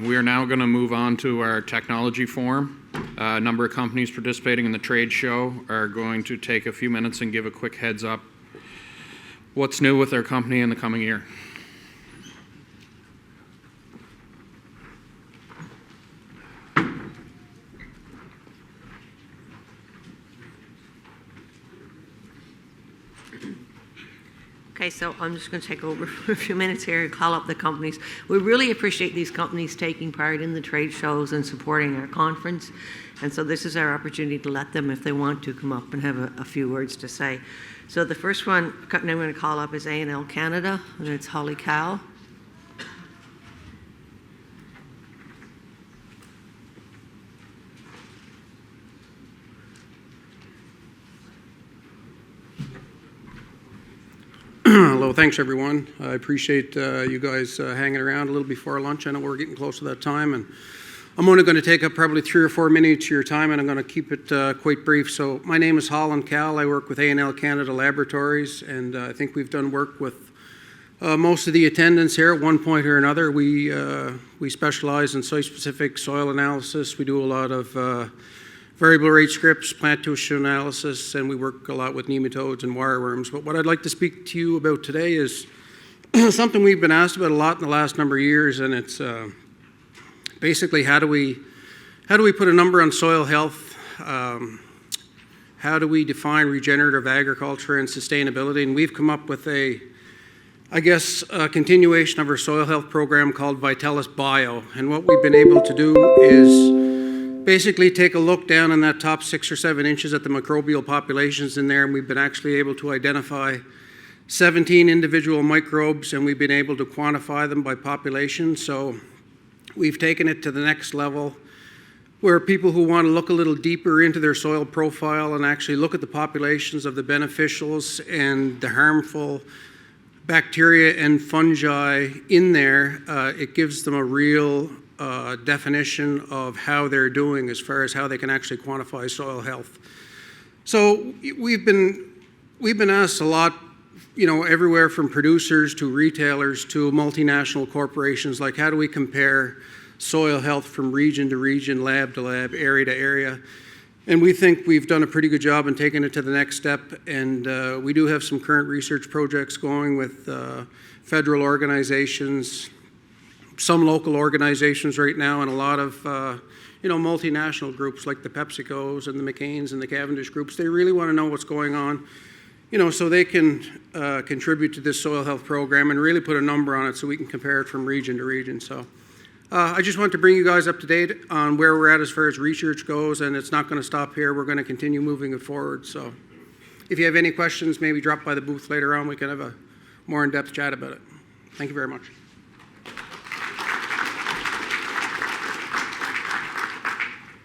We are now going to move on to our technology forum. A number of companies participating in the trade show are going to take a few minutes and give a quick heads up what's new with their company in the coming year. Okay, so I'm just going to take over for a few minutes here and call up the companies. We really appreciate these companies taking part in the trade shows and supporting our conference. And so this is our opportunity to let them, if they want to, come up and have a few words to say. So the first company I'm going to call up is A&L Canada, and it's Holly Cow. Hello, thanks everyone. I appreciate you guys hanging around a little before lunch. I know we're getting close to that time, and I'm only going to take up probably 3 or 4 minutes of your time, and I'm going to keep it quite brief. So my name is Holland Cal. I work with A&L Canada Laboratories, and I think we've done work with most of the attendants here at one point or another. We specialize in site-specific soil analysis. We do a lot of variable rate scripts, plant tissue analysis, and we work a lot with nematodes and wireworms. But what I'd like to speak to you about today is something we've been asked about a lot in the last number of years, and it's basically how do we put a number on soil health? How do we define regenerative agriculture and sustainability? And we've come up with a continuation of our soil health program called Vitalis Bio. And what we've been able to do is basically take a look down in that top 6 or 7 inches at the microbial populations in there, and we've been actually able to identify 17 individual microbes, and we've been able to quantify them by population. So we've taken it to the next level where people who want to look a little deeper into their soil profile and actually look at the populations of the beneficials and the harmful bacteria and fungi in there, it gives them a real definition of how they're doing as far as how they can actually quantify soil health. So we've been asked a lot, everywhere from producers to retailers to multinational corporations, like how do we compare soil health from region to region, lab to lab, area to area. And we think we've done a pretty good job in taking it to the next step. And we do have some current research projects going with federal organizations, some local organizations right now, and a lot of multinational groups like the PepsiCos and the McCains and the Cavendish groups. They really want to know what's going on, so they can contribute to this soil health program and really put a number on it so we can compare it from region to region. So I just want to bring you guys up to date on where we're at as far as research goes, and it's not going to stop here. We're going to continue moving it forward. So if you have any questions, maybe drop by the booth later on. We can have a more in-depth chat about it. Thank you very much.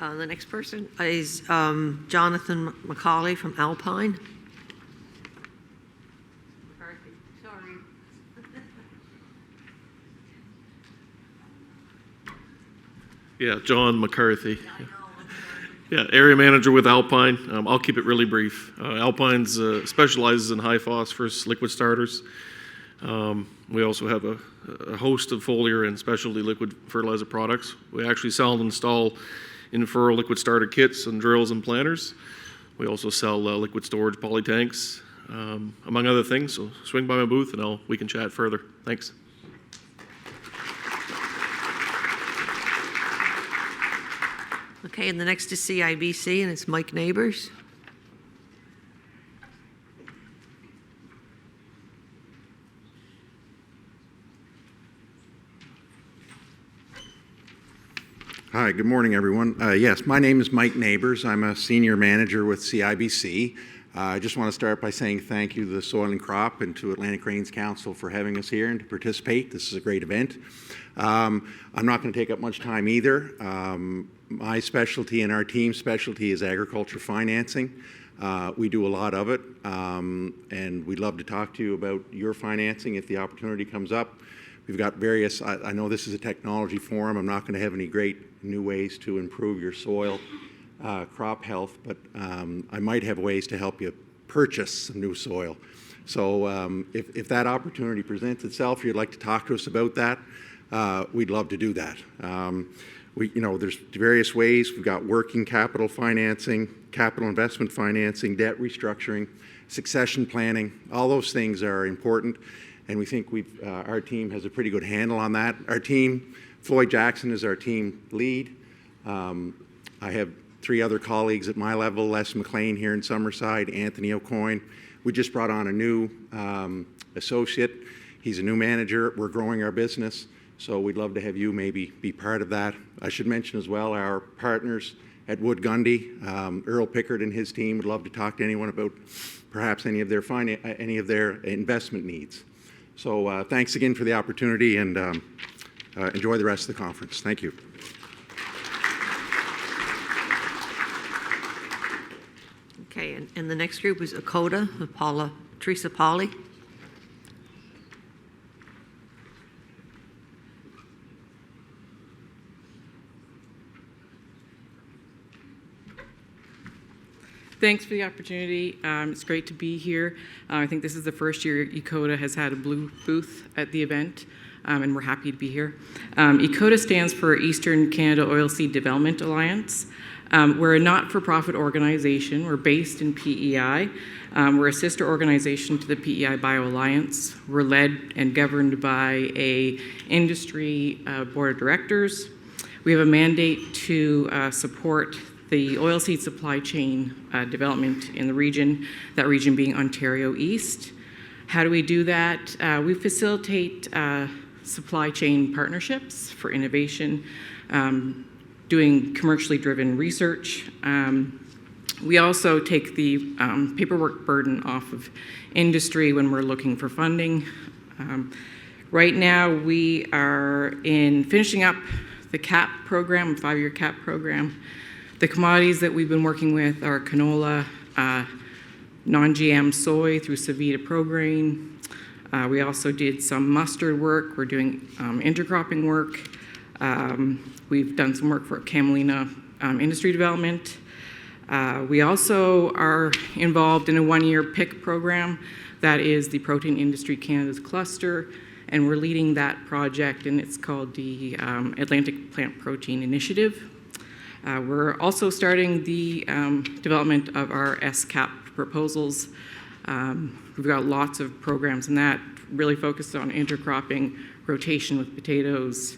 The next person is Jonathan McCauley from Alpine. Sorry. Yeah, John McCarthy. Yeah, area manager with Alpine. I'll keep it really brief. Alpine specializes in high phosphorus liquid starters. We also have a host of foliar and specialty liquid fertilizer products. We actually sell and install in-furrow liquid starter kits and drills and planters. We also sell liquid storage poly tanks, among other things. So swing by my booth and we can chat further. Thanks. Okay, and the next is CIBC, and it's Mike Neighbors. Hi, good morning, everyone. Yes, my name is Mike Neighbors. I'm a senior manager with CIBC. I just want to start by saying thank you to the Soil and Crop and to Atlantic Rains Council for having us here and to participate. This is a great event. I'm not going to take up much time either. My specialty and our team's specialty is agriculture financing. We do a lot of it, and we'd love to talk to you about your financing if the opportunity comes up. We've got various, I know this is a technology forum. I'm not going to have any great new ways to improve your soil crop health, but I might have ways to help you purchase some new soil. So if that opportunity presents itself, you'd like to talk to us about that, we'd love to do that. There's various ways. We've got working capital financing, capital investment financing, debt restructuring, succession planning. All those things are important, and we think our team has a pretty good handle on that. Our team, Floyd Jackson is our team lead. I have 3 other colleagues at my level, Les McLean here in Summerside, Anthony O'Coin. We just brought on a new associate. He's a new manager. We're growing our business, so we'd love to have you maybe be part of that. I should mention as well our partners at Wood Gundy, Earl Pickard and his team would love to talk to anyone about perhaps any of their investment needs. So thanks again for the opportunity, and enjoy the rest of the conference. Thank you. Okay, and the next group is Akota, Teresa Pauley. Thanks for the opportunity. It's great to be here. I think this is the first year ECODA has had a blue booth at the event, and we're happy to be here. ECODA stands for Eastern Canada Oilseed Development Alliance. We're a not-for-profit organization. We're based in PEI. We're a sister organization to the PEI Bio Alliance. We're led and governed by a industry board of directors. We have a mandate to support the oilseed supply chain development in the region, that region being Ontario East. How do we do that? We facilitate supply chain partnerships for innovation, doing commercially driven research. We also take the paperwork burden off of industry when we're looking for funding. Right now, we are finishing up the CAP program, 5-year CAP program. The commodities that we've been working with are canola, non-GM soy through Savita ProGrain. We also did some mustard work. We're doing intercropping work. We've done some work for Camelina industry development. We also are involved in a 1-year PIC program that is the Protein Industry Canada's cluster, and we're leading that project, and it's called the Atlantic Plant Protein Initiative. We're also starting the development of our SCAP proposals. We've got lots of programs in that, really focused on intercropping, rotation with potatoes,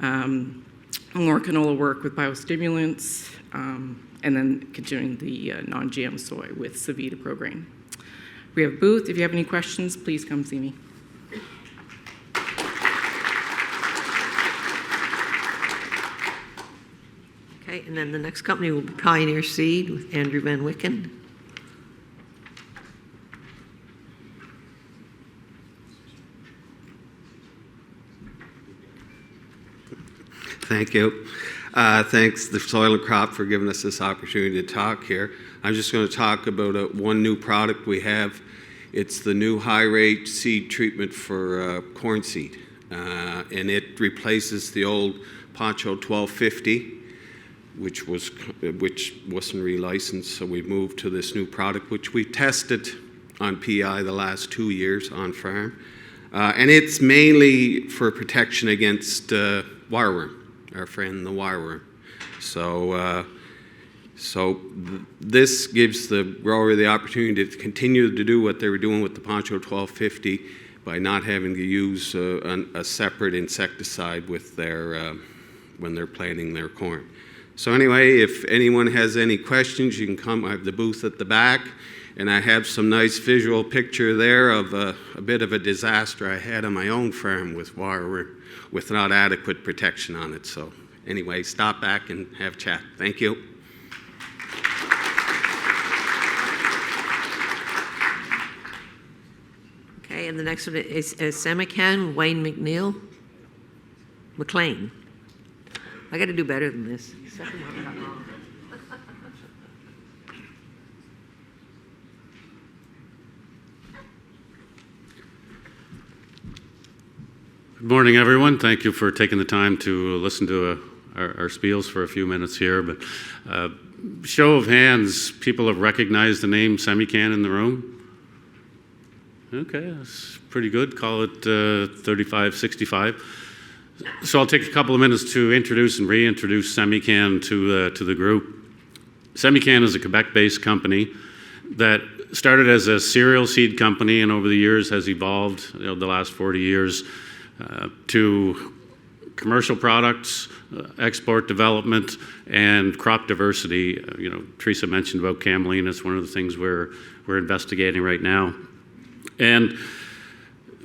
more canola work with biostimulants, and then continuing the non-GM soy with Savita ProGrain. We have a booth. If you have any questions, please come see me. Okay, and then the next company will be Pioneer Seed with Andrew Van Wicken. Thank you. Thanks the Soil and Crop for giving us this opportunity to talk here. I'm just going to talk about one new product we have. It's the new high-rate seed treatment for corn seed, and it replaces the old Poncho 1250, which wasn't relicensed. So we moved to this new product, which we tested on PI the last 2 years on farm, and it's mainly for protection against wireworm. Our friend the wireworm. So this gives the grower the opportunity to continue to do what they were doing with the Poncho 1250 by not having to use a separate insecticide with their when they're planting their corn. So anyway, if anyone has any questions, you can come. I have the booth at the back, and I have some nice visual picture there of a bit of a disaster I had on my own farm with wireworm, with not adequate protection on it. So anyway, stop back and have a chat. Thank you. Okay, and the next one is Semican, Wayne McLean. I got to do better than this. Second one I got wrong. Good morning, everyone. Thank you for taking the time to listen to our spiels for a few minutes here. But show of hands, people have recognized the name Semican in the room? Okay, that's pretty good. Call it 35, 65. So I'll take a couple of minutes to introduce and reintroduce Semican to the group. Semican is a Quebec-based company that started as a cereal seed company and over the years has evolved, the last 40 years, to commercial products, export development, and crop diversity. Teresa mentioned about camelina. It's one of the things we're investigating right now. And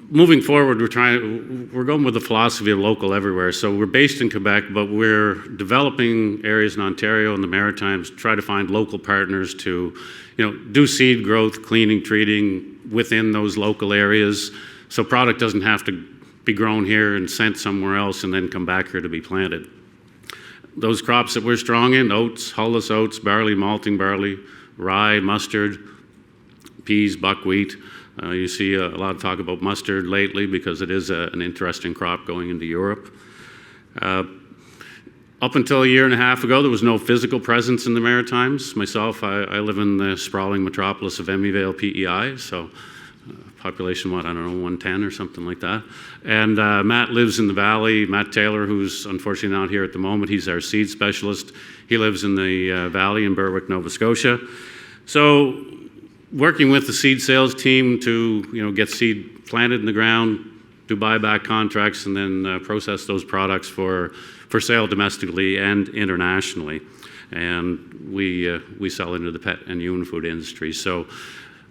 moving forward, we're going with the philosophy of local everywhere. So we're based in Quebec, but we're developing areas in Ontario and the Maritimes to try to find local partners to, do seed growth, cleaning, treating within those local areas, so product doesn't have to be grown here and sent somewhere else and then come back here to be planted. Those crops that we're strong in: oats, hulless oats, barley, malting barley, rye, mustard, peas, buckwheat. You see a lot of talk about mustard lately because it is an interesting crop going into Europe. Up until a year and a half ago, there was no physical presence in the Maritimes. Myself, I live in the sprawling metropolis of Emyvale, PEI, so population, 110 or something like that. And Matt lives in the valley. Matt Taylor, who's unfortunately not here at the moment, he's our seed specialist. He lives in the valley in Berwick, Nova Scotia. So working with the seed sales team to get seed planted in the ground, do buyback contracts, and then process those products for sale domestically and internationally. And we sell into the pet and human food industry. So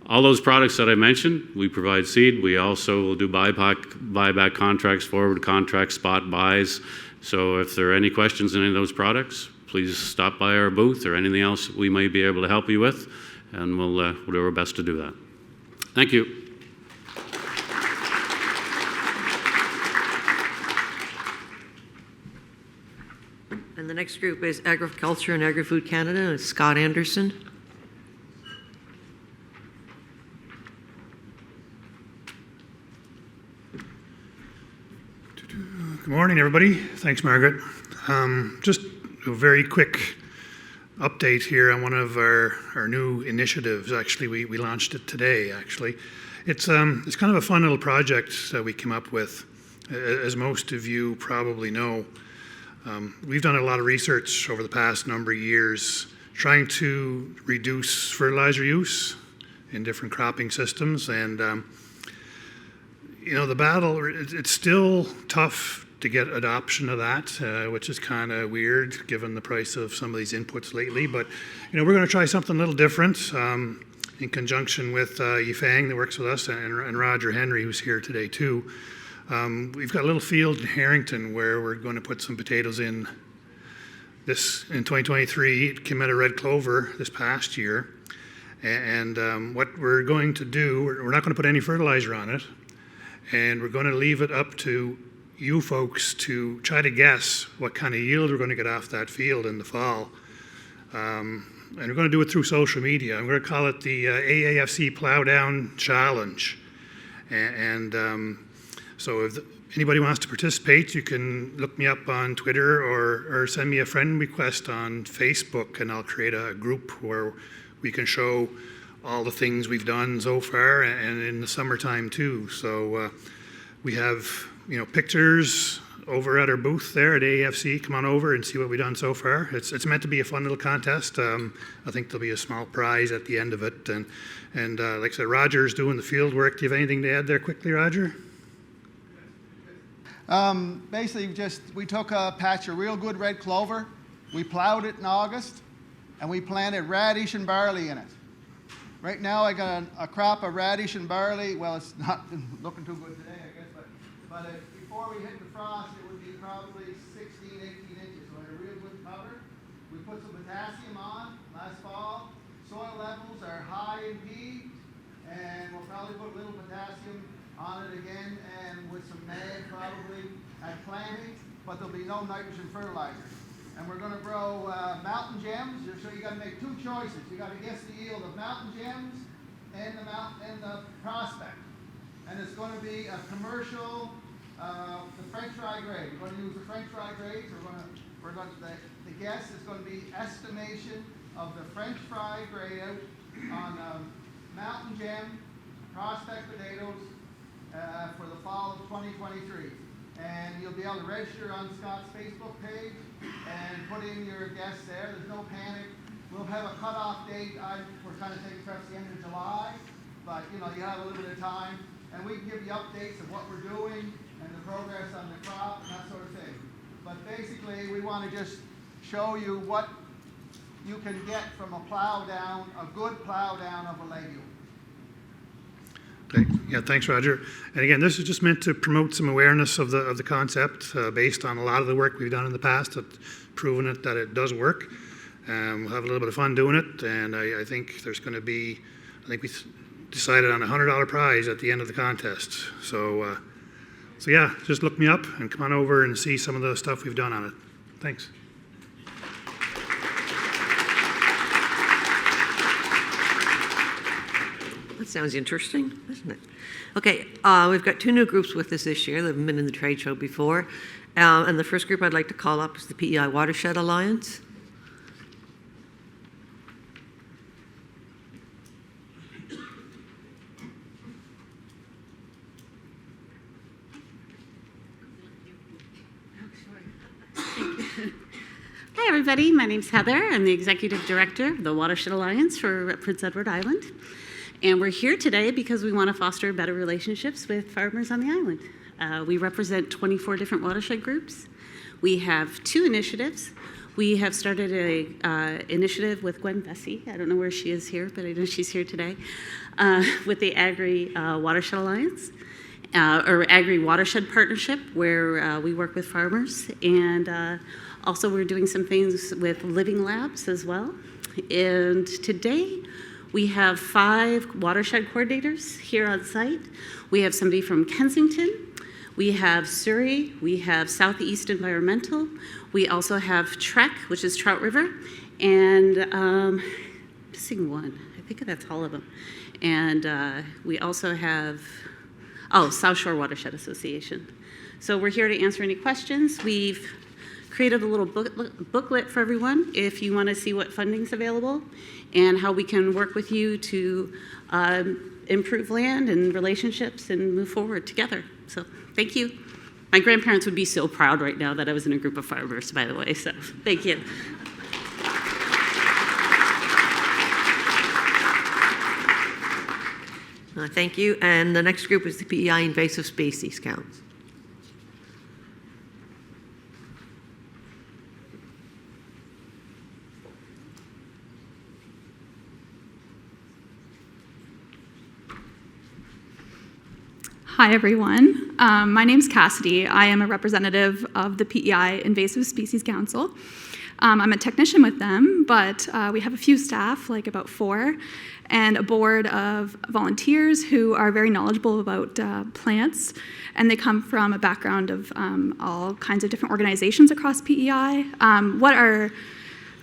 all those products that I mentioned, we provide seed. We also will do buyback contracts, forward contracts, spot buys. So if there are any questions on any of those products, please stop by our booth or anything else we may be able to help you with, and we'll do our best to do that. Thank you. And the next group is Agriculture and Agri-Food Canada, and it's Scott Anderson. Good morning, everybody. Thanks, Margaret. Just a very quick update here on one of our new initiatives. Actually, we launched it today, actually. It's kind of a fun little project that we came up with. As most of you probably know, we've done a lot of research over the past number of years trying to reduce fertilizer use in different cropping systems. And, the battle, it's still tough to get adoption of that, which is kind of weird given the price of some of these inputs lately. But, we're going to try something a little different in conjunction with Yifang that works with us and Roger Henry, who's here today too. We've got a little field in Harrington where we're going to put some potatoes in this in 2023. It came out of red clover this past year. And what we're going to do, we're not going to put any fertilizer on it. And we're going to leave it up to you folks to try to guess what kind of yield we're going to get off that field in the fall. And we're going to do it through social media. I'm going to call it the AAFC Plow Down Challenge. So if anybody wants to participate, you can look me up on Twitter or send me a friend request on Facebook, and I'll create a group where we can show all the things we've done so far, and in the summertime too. So we have pictures over at our booth there at AAFC. Come on over and see what we've done so far. It's meant to be a fun little contest. I think there'll be a small prize at the end of it. And like I said, Roger's doing the field work. Do you have anything to add there quickly, Roger? Basically, we took a patch of real good red clover, we plowed it in August, and we planted radish and barley in it. Right now I got a crop of radish and barley. Well, it's not looking too good today, I guess, but before we hit the frost, it would be probably 16, 18 inches, so a real good cover. We put some potassium on last fall. Soil levels are high in P, and we'll probably put a little potassium on it again, and with some mag probably at planting, but there'll be no nitrogen fertilizer. And we're going to grow Mountain Gems, so you got to make two choices. You got to guess the yield of Mountain Gems and the Prospect. And it's going to be a commercial, the French fry grade. We're going to use the French fry grades. The guess is going to be estimation of the French fry grade out on Mountain Gem Prospect potatoes for the fall of 2023. and you'll be able to register on Scott's Facebook page and put in your guests there. There's no panic. We'll have a cutoff date. We're kind of taking perhaps the end of July, but you know, you have a little bit of time, and we can give you updates of what we're doing and the progress on the crop and that sort of thing. But basically, we want to just show you what you can get from a plow down, a good plow down of a legume. Yeah, thanks, Roger. And again, this is just meant to promote some awareness of the concept based on a lot of the work we've done in the past that's proven it that it does work. We'll have a little bit of fun doing it, and I think there's going to be, I think we decided on a $100 prize at the end of the contest. So yeah, just look me up and come on over and see some of the stuff we've done on it. Thanks. That sounds interesting, doesn't it? Okay, we've got two new groups with us this year that haven't been in the trade show before. And the first group I'd like to call up is the PEI Watershed Alliance. Hi, everybody. My name's Heather. I'm the Executive Director of the Watershed Alliance for Prince Edward Island. And we're here today because we want to foster better relationships with farmers on the island. We represent 24 different watershed groups. We have 2 initiatives. We have started an initiative with Gwen Bessie. I don't know where she is here, but I know she's here today, with the Agri Watershed Alliance. Or Agri Watershed Partnership, where we work with farmers. And also we're doing some things with Living Labs as well. And today we have 5 watershed coordinators here on site. We have somebody from Kensington. We have Surrey. We have Southeast Environmental. We also have Trek, which is Trout River. And missing one. I think that's all of them. And we also have South Shore Watershed Association. So we're here to answer any questions. We've created a little booklet for everyone if you want to see what funding's available and how we can work with you to improve land and relationships and move forward together. So thank you. My grandparents would be so proud right now that I was in a group of farmers, by the way, so thank you. Thank you. And the next group is the PEI Invasive Species Counts. Hi, everyone. My name's Cassidy. I am a representative of the PEI Invasive Species Council. I'm a technician with them, but we have a few staff, like about 4, and a board of volunteers who are very knowledgeable about plants, and they come from a background of all kinds of different organizations across PEI. What our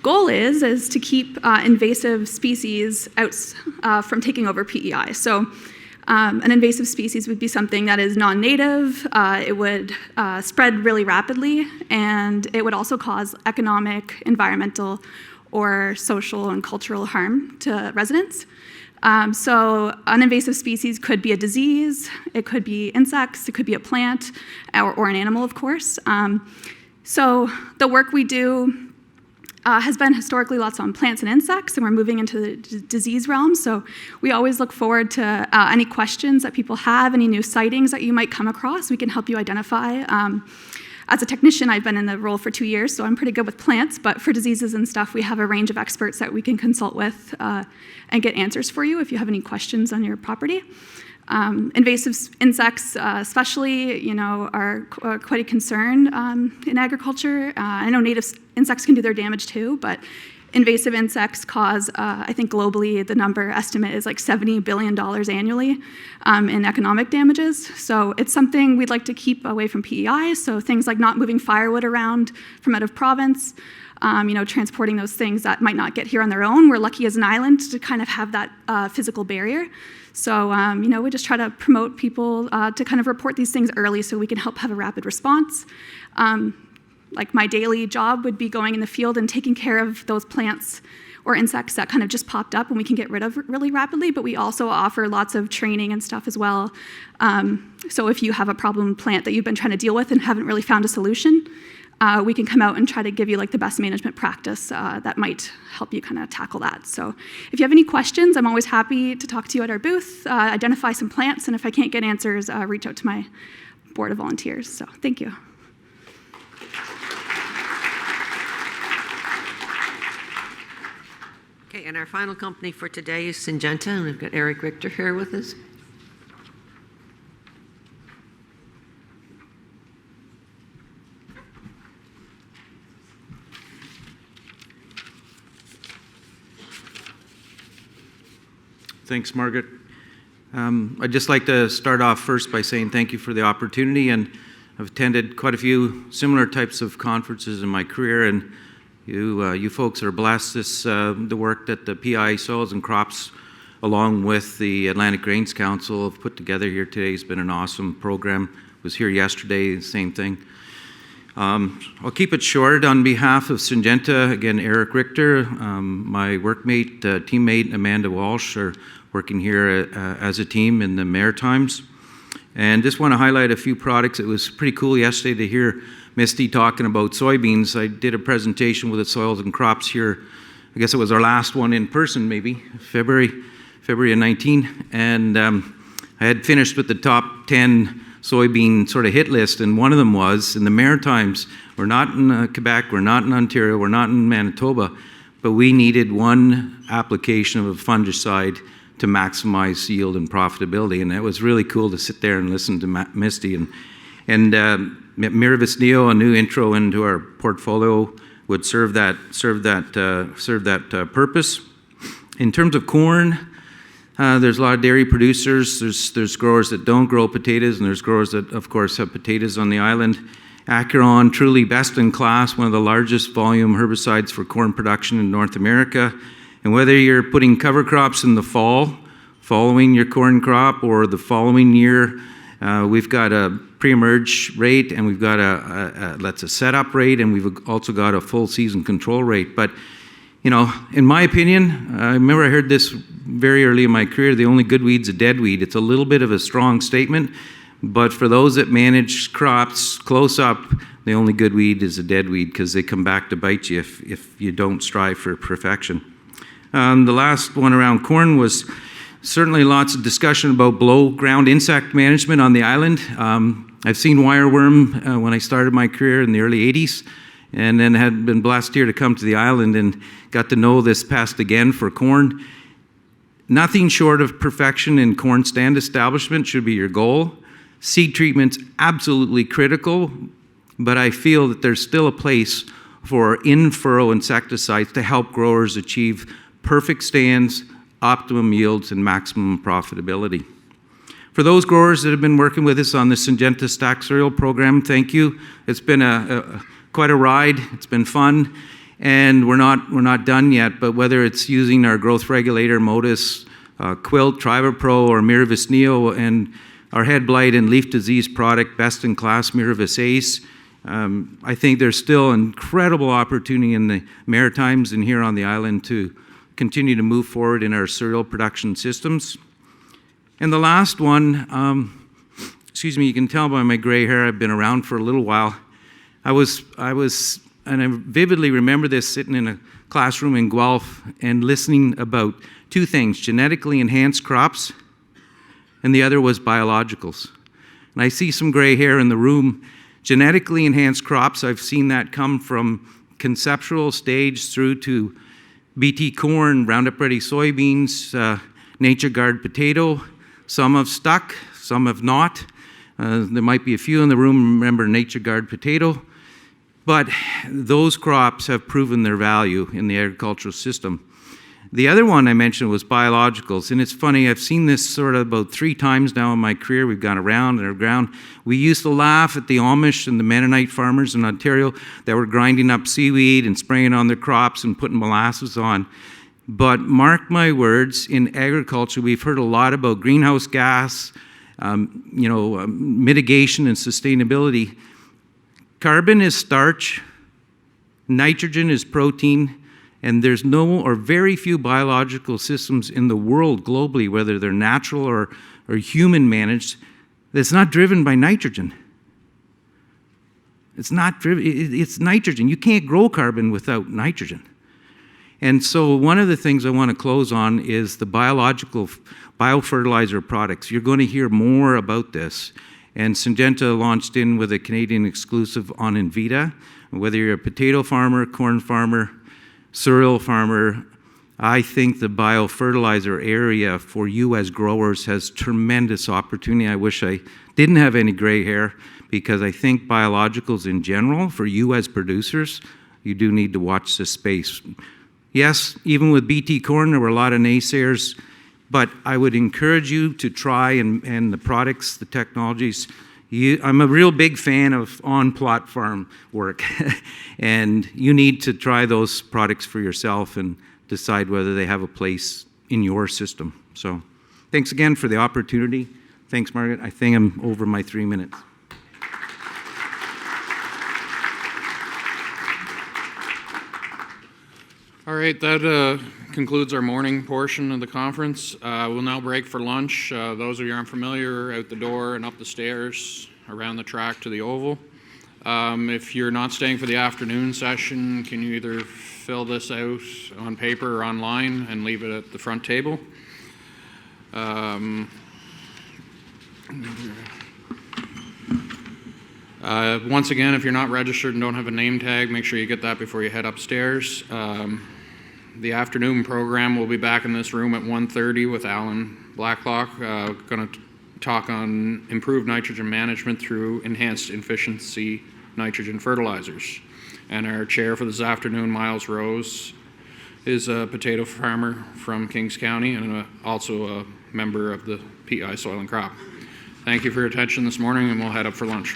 goal is to keep invasive species out from taking over PEI. So an invasive species would be something that is non-native, it would spread really rapidly, and it would also cause economic, environmental, or social and cultural harm to residents. So an invasive species could be a disease, it could be insects, it could be a plant, or an animal, of course. So the work we do has been historically lots on plants and insects, and we're moving into the disease realm. So we always look forward to any questions that people have, any new sightings that you might come across. We can help you identify. As a technician, I've been in the role for 2 years, so I'm pretty good with plants, but for diseases and stuff, we have a range of experts that we can consult with and get answers for you if you have any questions on your property. Invasive insects especially, are quite a concern in agriculture. I know native insects can do their damage too, but invasive insects cause, I think globally, the number estimate is like $70 billion annually in economic damages. So it's something we'd like to keep away from PEI, so things like not moving firewood around from out of province, transporting those things that might not get here on their own. We're lucky as an island to kind of have that physical barrier. So, we just try to promote people to kind of report these things early so we can help have a rapid response. like my daily job would be going in the field and taking care of those plants or insects that kind of just popped up and we can get rid of really rapidly, but we also offer lots of training and stuff as well. So if you have a problem plant that you've been trying to deal with and haven't really found a solution, we can come out and try to give you like the best management practice that might help you kind of tackle that. So if you have any questions, I'm always happy to talk to you at our booth, identify some plants, and if I can't get answers, reach out to my board of volunteers. So thank you. Okay, and our final company for today is Syngenta, and we've got Eric Richter here with us. Thanks, Margaret. I'd just like to start off first by saying thank you for the opportunity, and I've attended quite a few similar types of conferences in my career, and you folks are blessed. The work that the PI Soils and Crops, along with the Atlantic Grains Council, have put together here today has been an awesome program. Was here yesterday, same thing. I'll keep it short. On behalf of Syngenta, again, Eric Richter, my workmate, teammate Amanda Walsh are working here as a team in the Maritimes. And just want to highlight a few products. It was pretty cool yesterday to hear Misty talking about soybeans. I did a presentation with the Soils and Crops here. I guess it was our last one in person, maybe, February of 19. And I had finished with the top 10 soybean sort of hit list, and one of them was in the Maritimes. We're not in Quebec, we're not in Ontario, we're not in Manitoba, but we needed one application of a fungicide to maximize yield and profitability, and it was really cool to sit there and listen to Misty. And Miravis Neo, a new intro into our portfolio, would serve that purpose. In terms of corn, there's a lot of dairy producers. There's growers that don't grow potatoes, and there's growers that, of course, have potatoes on the island. Acuron, truly best in class, one of the largest volume herbicides for corn production in North America. And whether you're putting cover crops in the fall, following your corn crop, or the following year, we've got a pre-emerge rate, and we've got a setup rate, and we've also got a full season control rate. But you know, in my opinion, I remember I heard this very early in my career, the only good weed's a dead weed. It's a little bit of a strong statement, but for those that manage crops close up, the only good weed is a dead weed, because they come back to bite you if you don't strive for perfection. The last one around corn was certainly lots of discussion about below ground insect management on the island. I've seen wireworm when I started my career in the early 80s, and then had been blessed here to come to the island and got to know this pest again for corn. Nothing short of perfection in corn stand establishment should be your goal. Seed treatment's absolutely critical, but I feel that there's still a place for in-furrow insecticides to help growers achieve perfect stands, optimum yields, and maximum profitability. For those growers that have been working with us on the Syngenta Stack Cereal program, thank you. It's been quite a ride. It's been fun, and we're not done yet. But whether it's using our growth regulator, Modus, Quilt, Trivapro, or Miravis Neo, and our head blight and leaf disease product, best in class, Miravis Ace, I think there's still incredible opportunity in the Maritimes and here on the island to continue to move forward in our cereal production systems. And the last one, excuse me, you can tell by my gray hair, I've been around for a little while. I was, and I vividly remember this, sitting in a classroom in Guelph and listening about two things: genetically enhanced crops, and the other was biologicals. And I see some gray hair in the room. Genetically enhanced crops, I've seen that come from conceptual stage through to BT corn, Roundup Ready soybeans, Nature Guard potato. Some have stuck, some have not. There might be a few in the room remember Nature Guard potato. But those crops have proven their value in the agricultural system. The other one I mentioned was biologicals, and it's funny, I've seen this sort of about 3 times now in my career. We've gone around and around. We used to laugh at the Amish and the Mennonite farmers in Ontario that were grinding up seaweed and spraying on their crops and putting molasses on. But mark my words, in agriculture, we've heard a lot about greenhouse gas, mitigation and sustainability. Carbon is starch, nitrogen is protein, and there's no or very few biological systems in the world globally, whether they're natural or human managed, that's not driven by nitrogen. It's not driven, it's nitrogen. You can't grow carbon without nitrogen. And so one of the things I want to close on is the biofertilizer products. You're going to hear more about this. And Syngenta launched in with a Canadian exclusive on Envita. Whether you're a potato farmer, corn farmer, cereal farmer, I think the biofertilizer area for you as growers has tremendous opportunity. I wish I didn't have any gray hair, because I think biologicals in general, for you as producers, you do need to watch this space. Yes, even with BT corn, there were a lot of naysayers, but I would encourage you to try and the products, the technologies. I'm a real big fan of on-plot farm work, and you need to try those products for yourself and decide whether they have a place in your system. So thanks again for the opportunity. Thanks, Margaret. I think I'm over my 3 minutes. All right, that concludes our morning portion of the conference. We'll now break for lunch. Those of you who aren't familiar, out the door and up the stairs, around the track to the Oval. If you're not staying for the afternoon session, can you either fill this out on paper or online and leave it at the front table? Once again, if you're not registered and don't have a name tag, make sure you get that before you head upstairs. The afternoon program will be back in this room at 1:30 with Alan Blacklock, going to talk on improved nitrogen management through enhanced efficiency nitrogen fertilizers. And our chair for this afternoon, Miles Rose, is a potato farmer from Kings County and also a member of the PEI Soil and Crop. Thank you for your attention this morning, and we'll head up for lunch.